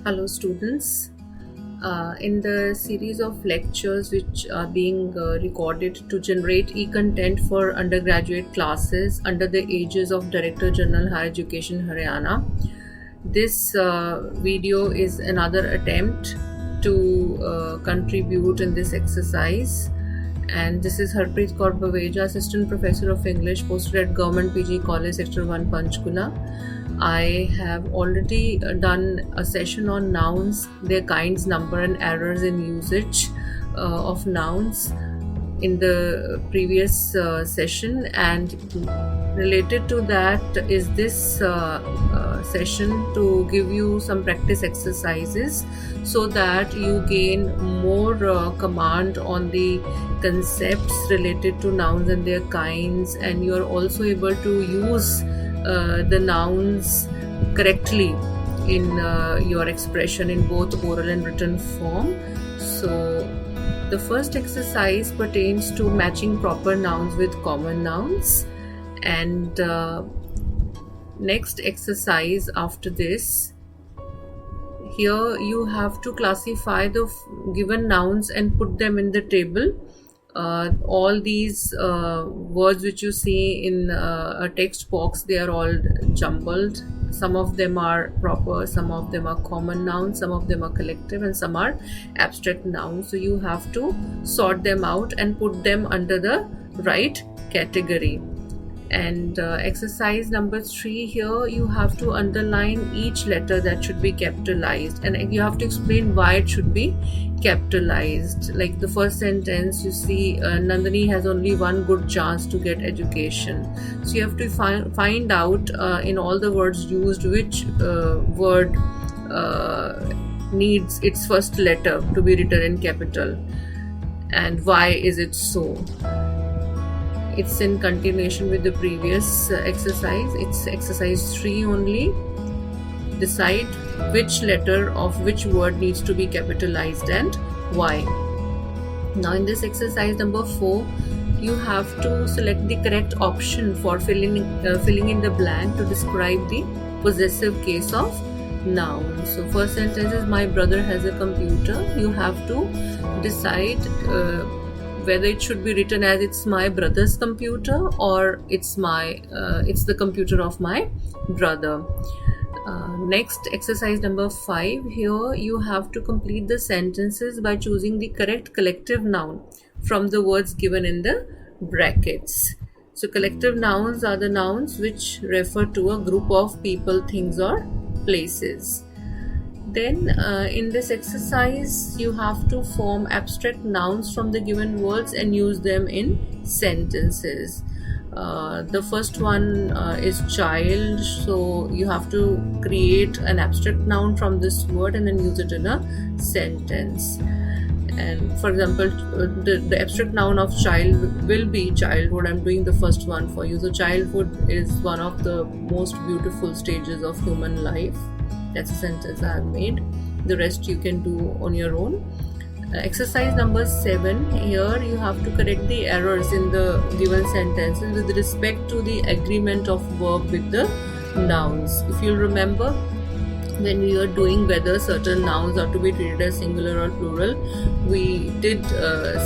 Hello students. In the series of lectures which are being recorded to generate e-content for undergraduate classes under the aegis of Director General Higher Education Haryana, this video is another attempt to contribute in this exercise. And this is Harpreet Kaur Baweja, Assistant Professor of English, posted at Government PG College, Sector 1, Panchkula. I have already done a session on nouns, their kinds, number and errors in usage of nouns in the previous session, and related to that is this session to give you some practice exercises so that you gain more command on the concepts related to nouns and their kinds, and you are also able to use the nouns correctly in your expression in both oral and written form. So the first exercise pertains to matching proper nouns with common nouns, and next exercise after this, here you have to classify the given nouns and put them in the table. All these words which you see in a text box, they are all jumbled. Some of them are proper, some of them are common nouns, some of them are collective, and some are abstract nouns. So you have to sort them out and put them under the right category. And exercise number 3, here you have to underline each letter that should be capitalized, and you have to explain why it should be capitalized. Like the first sentence, you see Nandini has only one good chance to get education. So you have to find out in all the words used which word needs its first letter to be written in capital, and why is it so. It's in continuation with the previous exercise. It's exercise 3 only. Decide which letter of which word needs to be capitalized and why. Now in this exercise number 4, you have to select the correct option for filling in the blank to describe the possessive case of noun. So first sentence is, my brother has a computer. You have to decide whether it should be written as it's my brother's computer or it's the computer of my brother. Next, exercise number 5. Here you have to complete the sentences by choosing the correct collective noun from the words given in the brackets. So collective nouns are the nouns which refer to a group of people, things or places. Then in this exercise, you have to form abstract nouns from the given words and use them in sentences. The first one is child, so you have to create an abstract noun from this word and then use it in a sentence. And for example, the abstract noun of child will be childhood. I'm doing the first one for you. So childhood is one of the most beautiful stages of human life. That's a sentence I have made. The rest you can do on your own. Exercise number 7. Here you have to correct the errors in the given sentences with respect to the agreement of verb with the nouns. If you'll remember, when we were doing whether certain nouns are to be treated as singular or plural, we did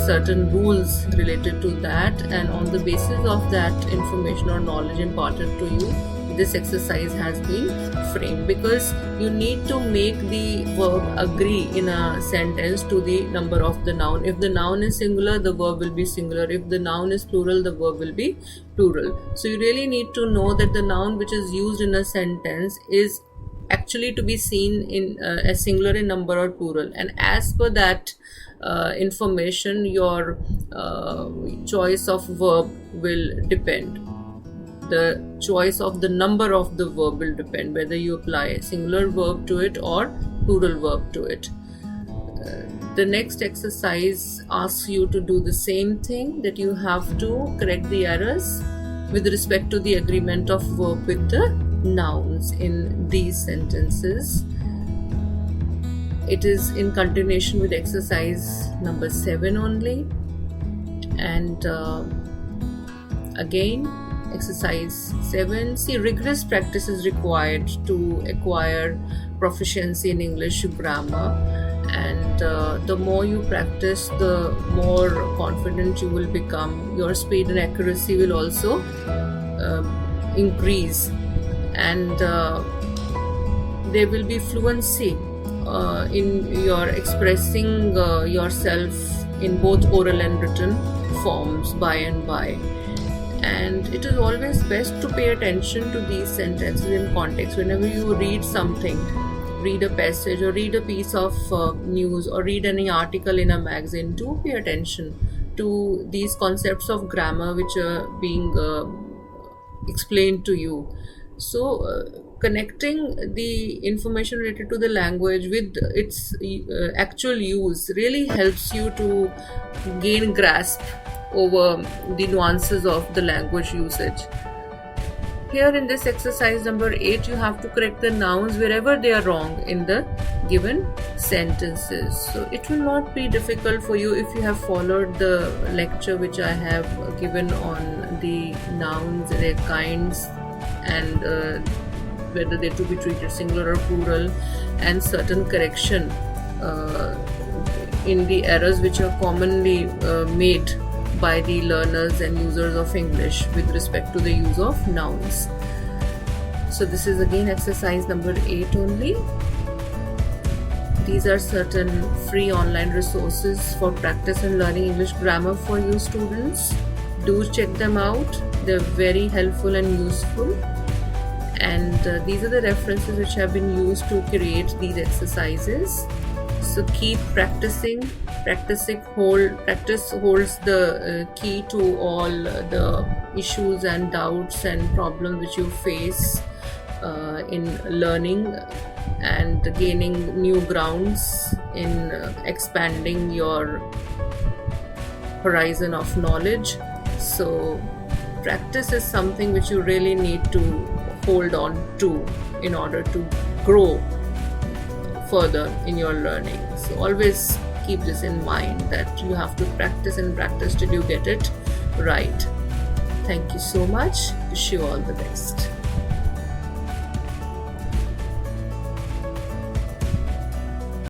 certain rules related to that, and on the basis of that information or knowledge imparted to you, this exercise has been framed, because you need to make the verb agree in a sentence to the number of the noun. If the noun is singular, the verb will be singular. If the noun is plural, the verb will be plural. So you really need to know that the noun which is used in a sentence is actually to be seen in as singular in number or plural, and as per that information, your choice of verb will depend. The choice of the number of the verb will depend whether you apply a singular verb to it or plural verb to it. The next exercise asks you to do the same thing, that you have to correct the errors with respect to the agreement of verb with the nouns in these sentences. It is in continuation with exercise number 7 only, and again Exercise 7. See, rigorous practice is required to acquire proficiency in English grammar, and the more you practice, the more confident you will become. Your speed and accuracy will also increase, and there will be fluency in your expressing yourself in both oral and written forms by and by. And it is always best to pay attention to these sentences in context. Whenever you read something, read a passage or read a piece of news or read any article in a magazine, do pay attention to these concepts of grammar which are being explained to you. So connecting the information related to the language with its actual use really helps you to gain grasp over the nuances of the language usage. Here in this exercise number 8, you have to correct the nouns wherever they are wrong in the given sentences. So it will not be difficult for you if you have followed the lecture which I have given on the nouns, their kinds, and whether they're to be treated singular or plural, and certain correction in the errors which are commonly made by the learners and users of English with respect to the use of nouns. So this is again exercise number 8 only. These are certain free online resources for practice and learning English grammar for you students. Do check them out. They're very helpful and useful. And these are the references which have been used to create these exercises. So keep practicing. Practice holds the key to all the issues and doubts and problems which you face in learning and gaining new grounds in expanding your horizon of knowledge. So practice is something which you really need to hold on to in order to grow further in your learning. So always keep this in mind that you have to practice and practice till you get it right. Thank you so much. Wish you all the best.